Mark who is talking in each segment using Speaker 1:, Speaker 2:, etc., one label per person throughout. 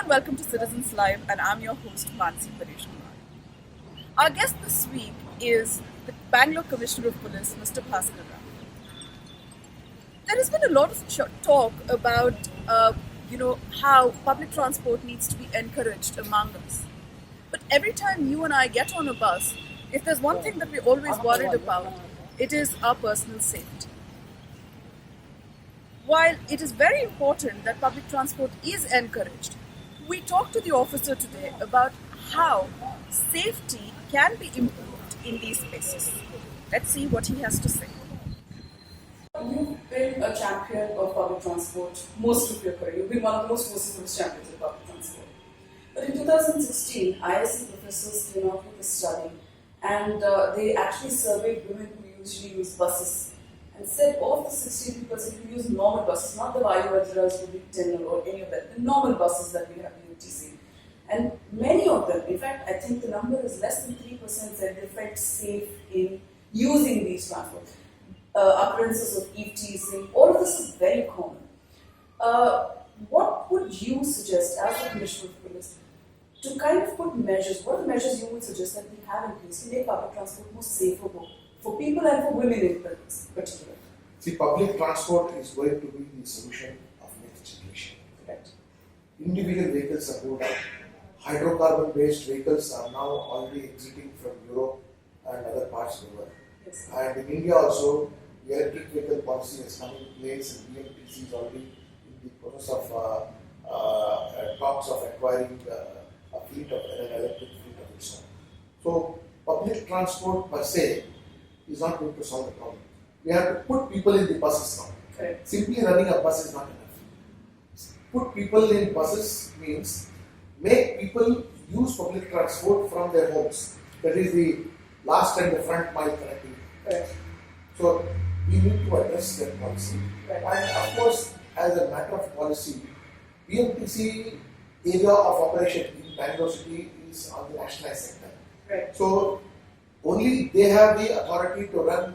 Speaker 1: and welcome to Citizens Live, and I'm your host, Mansi Paresh Kumar. Our guest this week is the Bangalore Commissioner of Police, Mr. Bhaskar Rao. There has been a lot of talk about, how public transport needs to be encouraged among us. But every time you and I get on a bus, if there's one thing that we're always worried about, it is our personal safety. While it is very important that public transport is encouraged, we talked to the officer today about how safety can be improved in these spaces. Let's see what he has to say. You've been a champion of public transport most of your career. You've been one of the most vociferous champions of public transport. But in 2016, ISC professors came out with a study and they actually surveyed women who usually use buses and said of the 63% who use normal buses, not the Vayuvajras, Rubik or any of that, the normal buses that we have in UTC. And many of them, in fact, I think the number is less than 3% said they felt safe in using these transport. Occurrences of eve teasing, all of this is very common. What would you suggest as the Commissioner of Police to kind of put measures, what are the measures you would suggest that we have in place to make public transport more safer for people and for women in particular?
Speaker 2: See, public transport is going to be the solution of next generation.
Speaker 1: Correct.
Speaker 2: Individual vehicles are good. Hydrocarbon-based vehicles are now already exiting from Europe and other parts of the world.
Speaker 1: Yes.
Speaker 2: And in India also, the electric vehicle policy has come in place, and BMTC is already in the process of talks of acquiring a fleet of an electric fleet of its own. So, public transport per se is not going to solve the problem. We have to put people in the buses now.
Speaker 1: Correct.
Speaker 2: Simply running a bus is not enough. Put people in buses means make people use public transport from their homes. That is the last and the front mile connectivity.
Speaker 1: Correct.
Speaker 2: So we need to address that policy.
Speaker 1: Right.
Speaker 2: And of course, as a matter of policy, BMTC area of operation in Bangalore City is on the nationalized sector.
Speaker 1: Right.
Speaker 2: So only they have the authority to run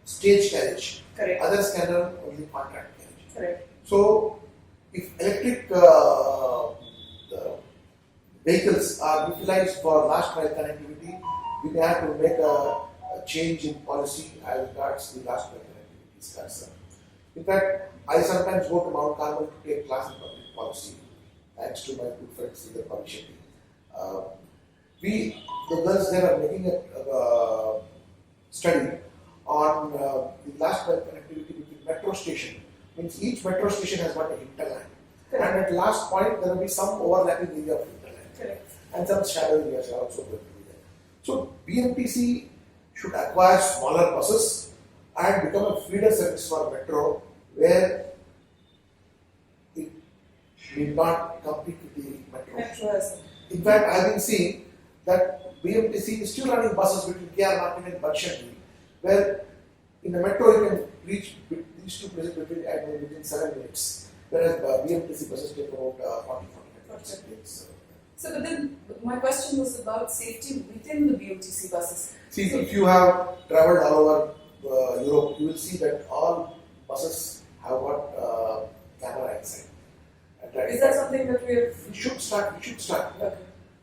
Speaker 2: stage carriage.
Speaker 1: Correct.
Speaker 2: Others can run only contract carriage.
Speaker 1: Correct.
Speaker 2: So if electric vehicles are utilized for last mile connectivity, we may have to make a change in policy as regards the last mile connectivity is concerned. In fact, I sometimes go to Mount Carmel to take class in public policy, thanks to my good friends in the publishing. The girls there are making a study on the last mile connectivity between metro station. Means each metro station has got a hinterland.
Speaker 1: Correct.
Speaker 2: And at last point there will be some overlapping area of hinterland.
Speaker 1: Correct.
Speaker 2: And some shadow areas are also going to be there. So BMTC should acquire smaller buses and become a feeder service for metro where it need not compete with the metro. In fact, I have been seeing that BMTC is still running buses between KR Martin and Banshandri, where in the metro you can reach these two places within 7 minutes, whereas BMTC buses take about 40-45 minutes.
Speaker 1: So, but then my question was about safety within the BMTC buses.
Speaker 2: See, if you have travelled all over Europe, you will see that all buses have got camera inside.
Speaker 1: Is that something that we
Speaker 2: should start?
Speaker 1: Okay.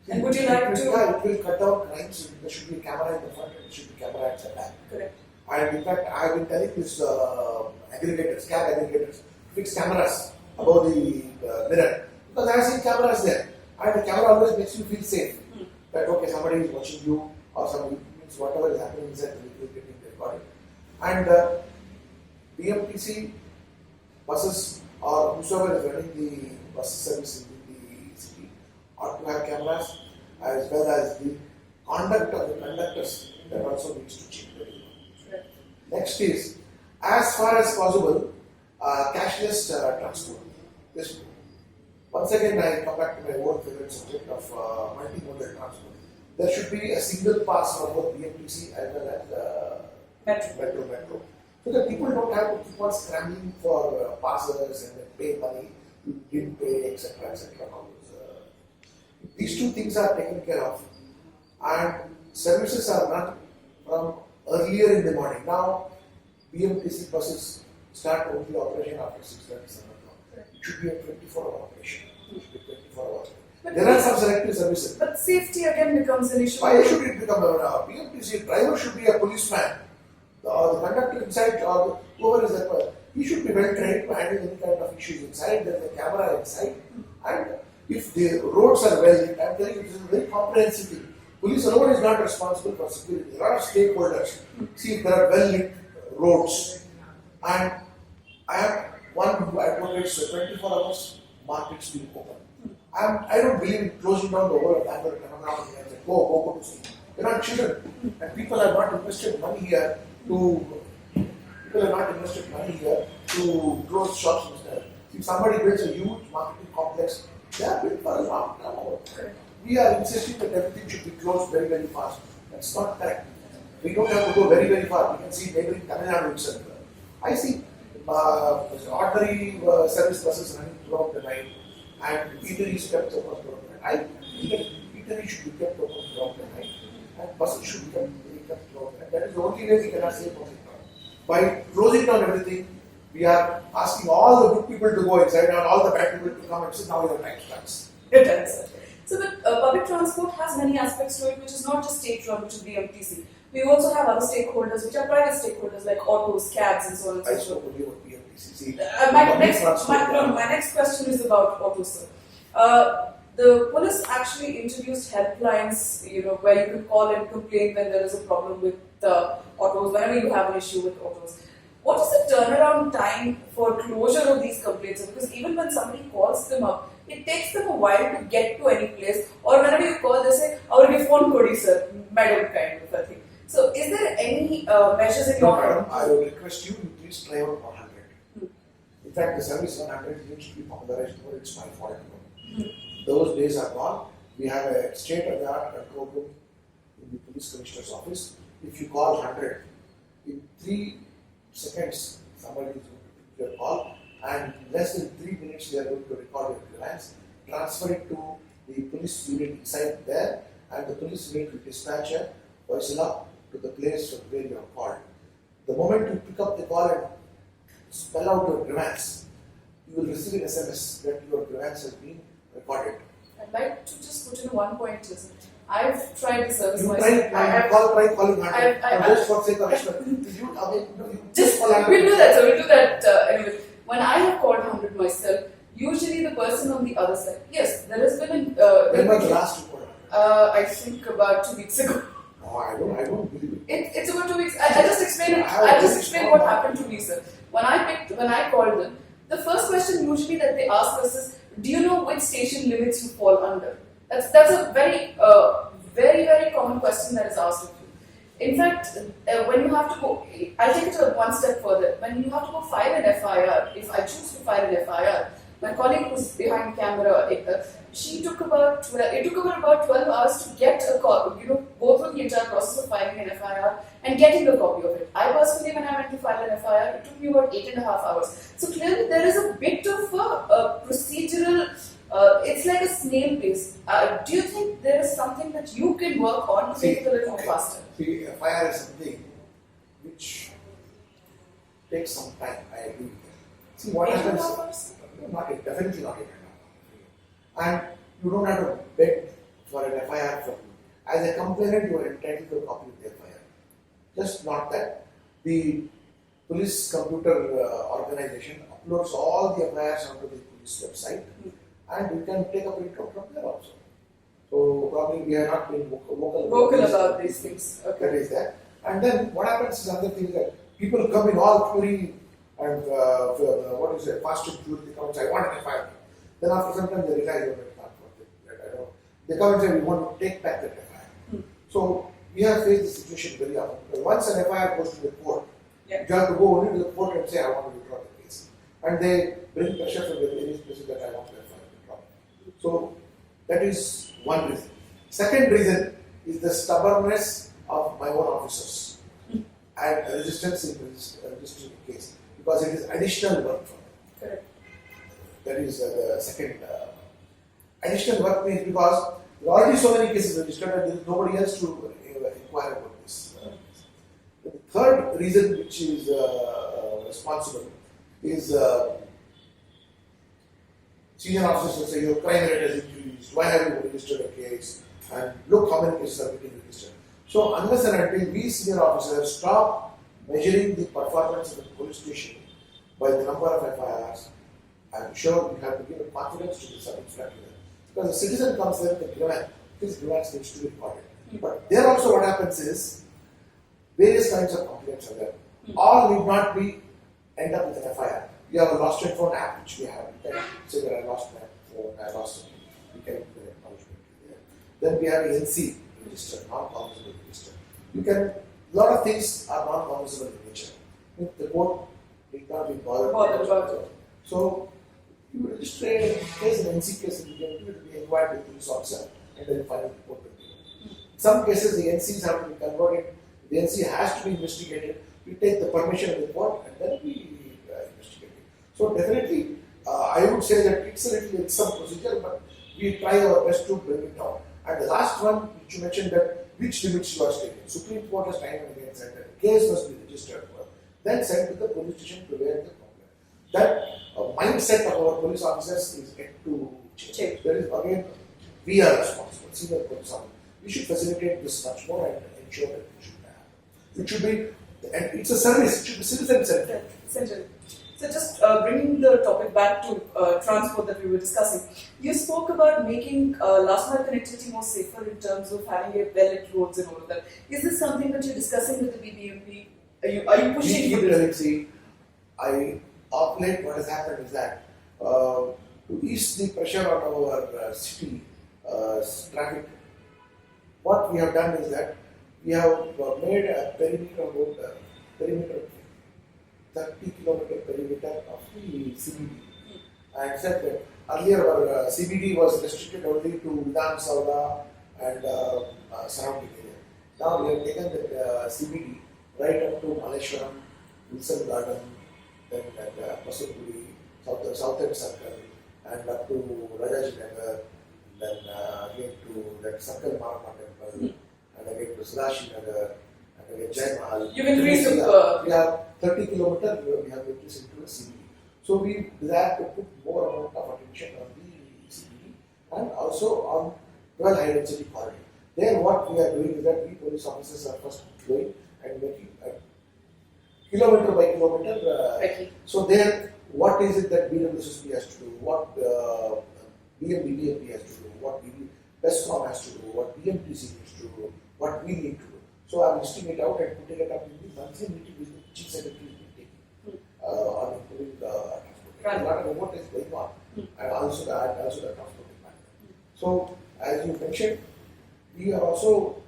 Speaker 1: And would you like to?
Speaker 2: Yeah, it will cut down crimes. There should be a camera in the front and there should be a camera at the back.
Speaker 1: Correct.
Speaker 2: And in fact, I have been telling these aggregators, cab aggregators, fix cameras above the mirror. Because I have seen cameras there. And the camera always makes you feel safe. That okay, somebody is watching you or somebody means whatever is happening inside the vehicle is getting recorded. And BMTC buses or whosoever is running the bus service in the city ought to have cameras as well as the conduct of the conductors that also needs to change.
Speaker 1: Right.
Speaker 2: Next is, as far as possible, cashless transport. Once again, I come back to my own favorite subject of multimodal transport. There should be a single pass for both BMTC as well as metro. So that people don't have to keep on scrambling for passes and then pay money, you didn't pay, etc. etc. These two things are taken care of. And services are run from earlier in the morning. Now, BMTC buses start only operation after 6:30, 7 o'clock. It should be a 24-hour operation. It should be 24 hours. There are some selective services.
Speaker 1: But safety again becomes an issue.
Speaker 2: Why should it become a BMTC? Driver should be a policeman. The conductor inside or whoever is there, he should be well trained to handle any kind of issues inside. There is a camera inside. And if the roads are well lit, I'm telling you, this is a very comprehensive thing. Police alone is not responsible for security. There are stakeholders. See, if there are well lit roads, and I am one who advocates 24 hours markets being open. I don't believe in closing down the whole of Bangalore and say, go to sleep. They're not children, and people have not invested money here to close shops instead. If somebody builds a huge marketing complex, they are built for a long time. We are insisting that everything should be closed very, very fast. That's not correct. We don't have to go very, very far. We can see neighboring Tamil Nadu itself. I see ordinary service buses running throughout the night, and eateries kept open throughout the night. Eateries should be kept open throughout the night, and buses should be kept throughout the night. That is the only way we cannot save public transport. By closing down everything, we are asking all the good people to go inside and all the bad people to come and sit. Now your time starts.
Speaker 1: It does. So the public transport has many aspects to it, which is not just state-run, which is the MTC. We also have other stakeholders, which are private stakeholders like autos, cabs, and so on and so forth.
Speaker 2: I spoke only about PMTC.
Speaker 1: My next question is about autos, sir. The police actually introduced helplines, where you can call and complain when there is a problem with autos, whenever you have an issue with autos. What is the turnaround time for closure of these complaints? Because even when somebody calls them up, it takes them a while to get to any place, or whenever you call, they say, "Our phone kodi sir, madam," kind of a thing. So, is there any measures in your
Speaker 2: madam, I will request you to please try out 100. In fact, the service 100 needs to be popularized more. It's my fault. Those days are gone. We have a state-of-the-art control room in the police commissioner's office. If you call 100, in 3 seconds, somebody is going to pick your call, and in less than 3 minutes, they are going to record your grievance, transfer it to the police unit inside there, and the police unit will dispatch a Vaisala to the place where you are called. The moment you pick up the call and spell out your grievance, you will receive an SMS that your grievance has been recorded.
Speaker 1: I'd like to just put in one point. I've tried the service
Speaker 2: myself.
Speaker 1: Try
Speaker 2: calling 100. Just for sake of experiment.
Speaker 1: We'll do that. So we'll do that anyway. When I have called 100 myself, usually the person on the other side. Yes, there has been an.
Speaker 2: When was the last you called?
Speaker 1: I think about 2 weeks ago.
Speaker 2: No, I don't believe it.
Speaker 1: It's about 2 weeks. I just explained what happened to me, sir. When I called them, the first question usually that they ask us is, "Do you know which station limits you fall under?" That's a very, very common question that is asked of you. In fact, when you have to go, I'll take it one step further. When you have to go file an FIR, if I choose to file an FIR, my colleague who's behind camera, it took about 12 hours to get a copy, go through the entire process of filing an FIR and getting a copy of it. I personally, when I went to file an FIR, it took me about 8.5 hours. So clearly there is a bit of a procedural, it's like a snail pace. Do you think there is something that you can work on to make it a little more faster?
Speaker 2: See, FIR is something which takes some time, I agree with that. See, what happens? Definitely not 8.5 hours. And you don't have to beg for an FIR from you. As a complainant, you are entitled to a copy of the FIR. Just not that. The police computer organization uploads all the FIRs onto the police website, and you can take a printout from there also. So probably we are not being vocal
Speaker 1: about these things. Okay.
Speaker 2: That is that. And then what happens is another thing that people come in all query and fast and furious. They come and say, "I want an FIR." Then after some time they realize it's not worth it. They come and say, "We want to take back that FIR." So we have faced this situation very often. Because once an FIR goes to the court, you have to go only to the court and say, "I want to withdraw the case." And they bring pressure from the various places that I want to withdraw. So that is one reason. Second reason is the stubbornness of my own officers and resistance in registering the case, because it is additional work for them.
Speaker 1: Correct.
Speaker 2: That is the second. Additional work means because there are already so many cases registered and there is nobody else to inquire about this. The third reason which is responsible is Senior officers will say your crime rate has increased, why have you registered a case, and look how many cases are getting registered. So unless and until we senior officers stop measuring the performance of the police station by the number of FIRs, I'm sure we have to give a confidence to the sub-inspector. Because the citizen comes there with a grievance, his grievance needs to be recorded. But there also what happens is, various kinds of complaints are there. All need not be end up with an FIR. We have a lost your phone app which we have. You can say that I lost my phone, I lost something. We can do an acknowledgement there. Then we have NC register, non-cognizable register. You can, a lot of things are non-cognizable in nature. The court need not be bothered about it. So you register a case, an NC case, and you can do it, be inquired with the police officer, and then final report will be given. In some cases, the NCs have to be converted. The NC has to be investigated. We take the permission of the court, and then we investigate it. So definitely, I would say that it's some procedure, but we try our best to bring it down. And the last one, which you mentioned, that which limits you are taking. Supreme Court has time and again said that the case must be registered first, then sent to the police station to where the complaint. That mindset of our police officers is yet to change. There is again, we are responsible, senior police officers. We should facilitate this much more and ensure that it should happen. It should be, and it's a service, it should be citizen-centered.
Speaker 1: So just bringing the topic back to transport that we were discussing, you spoke about making last mile connectivity more safer in terms of having a well-lit roads and all of that. Is this something that you're discussing with the BBMP? Are you pushing for this?
Speaker 2: See, of late what has happened is that to ease the pressure on our city traffic, what we have done is that we have made a perimeter road, 30-kilometer perimeter of the CBD. And said that earlier our CBD was restricted only to Vidhan Sauda and surrounding area. Now we have taken the CBD right up to Maleshwaram, Wilson Garden, then at Masupuri, Southern Circle, and up to Rajaji Nagar, then again to that Circle Marama Temple, and again to Sadashi Nagar, and again Jai Mahal.
Speaker 1: You've increased the...
Speaker 2: We have 30 kilometers, we have increased into a CBD. So we desire to put more amount of attention on the CBD and also on 12 high density corridor. There what we are doing is that we police officers are first going and making kilometer by kilometer. So there, what is it that BWSP has to do, what BMP has to do, what BESCOM has to do, what BMTC needs to do, what we need to do. So I'm listing it out and putting it up in the monthly meeting with the chief secretary taking on improving the transport. A lot of what is going on, and also the transport department. So as you mentioned, we are also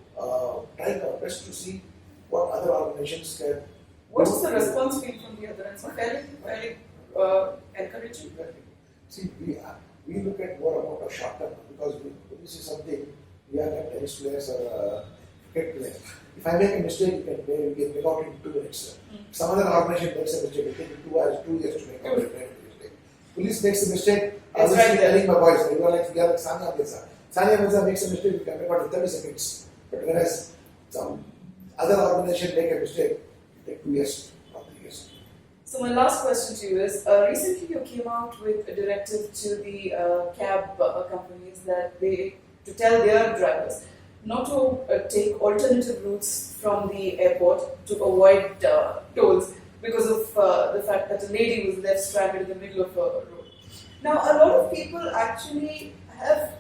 Speaker 2: trying our best to see what other organizations can.
Speaker 1: What is the response been from the other ends? Very encouraging.
Speaker 2: See, we look at more amount of short term because this is something we are like tennis players or cricket players. If I make a mistake, we can make out in 2 minutes. Some other organization makes a mistake, it takes 2 hours, 2 years to make out a mistake. Police makes a mistake, I was telling my boys, we are like Sania Mirza. Sania Mirza makes a mistake, we can make out in 30 seconds. But whereas some other organization make a mistake, it takes 2 years or 3 years.
Speaker 1: So my last question to you is, recently you came out with a directive to the cab companies that to tell their drivers not to take alternative routes from the airport to avoid tolls because of the fact that a lady was left stranded in the middle of a road. Now, a lot of people actually have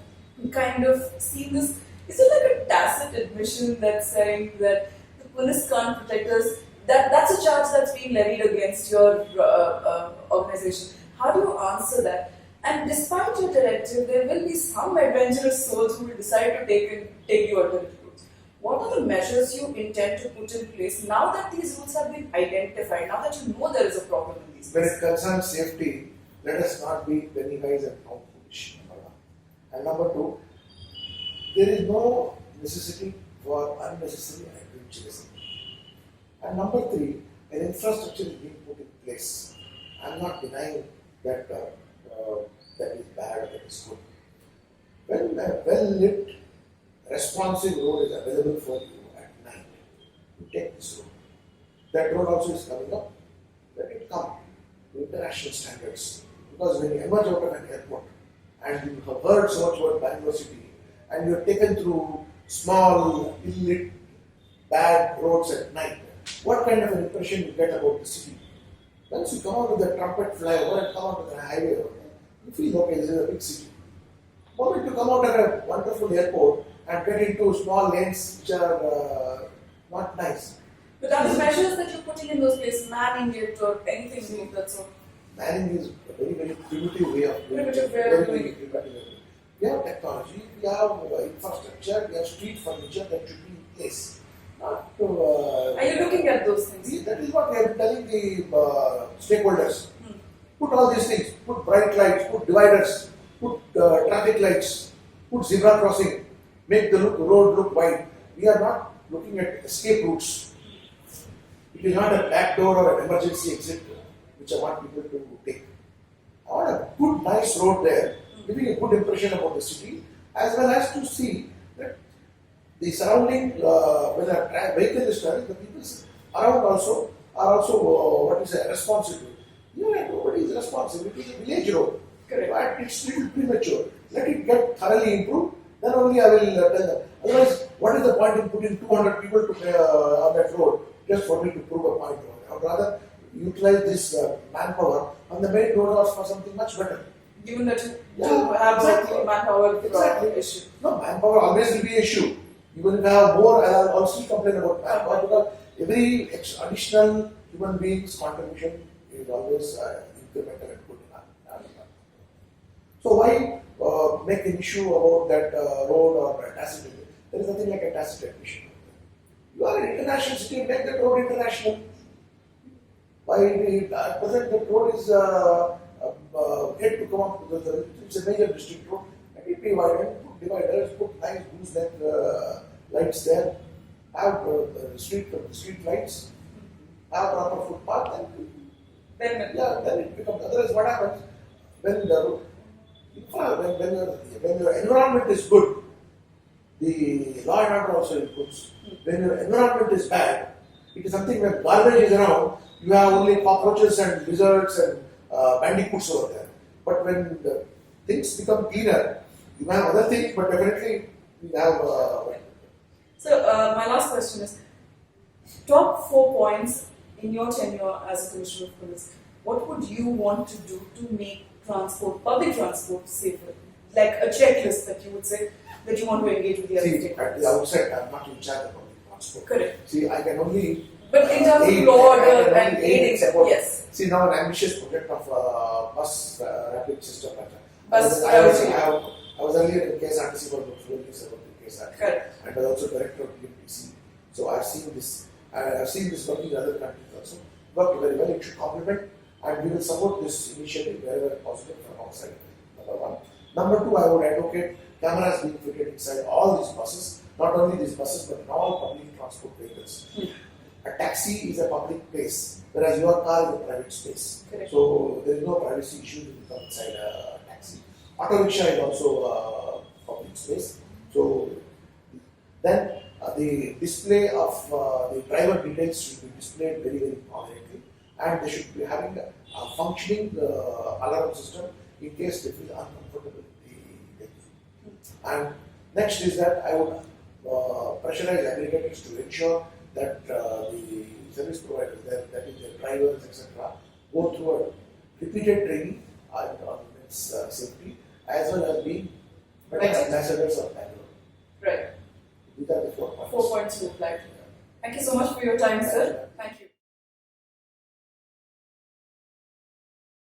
Speaker 1: kind of seen this. Is it like a tacit admission that's saying that the police can't protect us? That's a charge that's being levied against your organization. How do you answer that? And despite your directive, there will be some adventurous souls who will decide to take the alternative routes. What are the measures you intend to put in place now that these routes have been identified, now that you know there is a problem in these
Speaker 2: places? When it concerns safety, let us not be penny wise and pound foolish. And number 2, there is no necessity for unnecessary adventurism. And number 3, an infrastructure is being put in place. I am not denying that that is bad or that is good. When a well-lit, responsive road is available for you at night, you take this road. That road also is coming up. Let it come to international standards. Because when you emerge out of an airport, and you have heard so much about Bangalore City, and you are taken through small, ill-lit, bad roads at night, what kind of an impression you get about the city? Once you come out to the trumpet flyover and come out to the highway, you feel okay, this is a big city. The moment you come out at a wonderful airport and get into small lanes which are not nice.
Speaker 1: But are the measures that you're putting in those places, manning it or anything of that sort?
Speaker 2: Manning is a very, very primitive way of doing it.
Speaker 1: Primitive way of doing it.
Speaker 2: We have technology, we have infrastructure, we have street furniture that should be in place. Not to,
Speaker 1: Are you looking at those things?
Speaker 2: that is what we are telling the stakeholders. Put all these things, put bright lights, put dividers, put traffic lights, put zebra crossing, make the road look wide. We are not looking at escape routes. It is not a back door or an emergency exit which I want people to take. I want a good, nice road there, giving a good impression about the city, as well as to see that the surrounding, when a vehicle is traveling, the people around also are also responsible. Nobody is responsible. It is a village road.
Speaker 1: Correct.
Speaker 2: But it's little premature. Let it get thoroughly improved. Then only I will tell them. Otherwise, what is the point in putting 200 people to on that road just for me to prove a point? I would rather utilize this manpower on the main road or for something much better.
Speaker 1: Given that you have manpower issue.
Speaker 2: No, manpower always will be an issue. Even if I have more, I will also complain about manpower because every additional human being's contribution is always incremental and good enough. So why make an issue about that road or a tacit? There is nothing like a tacit admission. You are an international city, make that road international. Why at present that road is yet to come up with it's a major district road. Let it be widened, put dividers, put nice gooseneck lights there, have street lights, have proper footpath, then it becomes. Otherwise, what happens when when your environment is good, the law and order also improves. When your environment is bad, it is something when garbage is around, you have only cockroaches and lizards and bandicoots over there. But when the things become cleaner, you have other things, but definitely you have.
Speaker 1: So my last question is: top 4 points in your tenure as a Commissioner of Police. What would you want to do to make public transport safer? Like a checklist that you would say that you want to engage with the other stakeholders.
Speaker 2: At the outset, I am not in charge of public transport.
Speaker 1: Correct.
Speaker 2: See, I can only.
Speaker 1: But in terms of law order and aiding support, yes.
Speaker 2: See, now an ambitious project of bus rapid system. I was earlier in KSRTC for 4 years about the KSRTC.
Speaker 1: Correct.
Speaker 2: And I was also director of BMTC. So I've seen this. I've seen this working in other countries also. Worked very well. It should complement, and we will support this initiative wherever possible from outside. Number one. Number two, I would advocate cameras being fitted inside all these buses. Not only these buses, but in all public transport vehicles. A taxi is a public place, whereas your car is a private space.
Speaker 1: Correct.
Speaker 2: So there is no privacy issue if you come inside a taxi. Auto rickshaw is also a public space. So then the display of the driver details should be displayed very, very prominently, and they should be having a functioning alarm system in case they feel uncomfortable with the vehicle. And next is that I would pressurize aggregators to ensure that the service providers, that is the drivers, etc., go through a repeated training on its safety, as well as being better ambassadors of Bangalore.
Speaker 1: Right.
Speaker 2: These are the 4 points.
Speaker 1: 4 points to apply. Thank you so much for your time, sir. Thank you.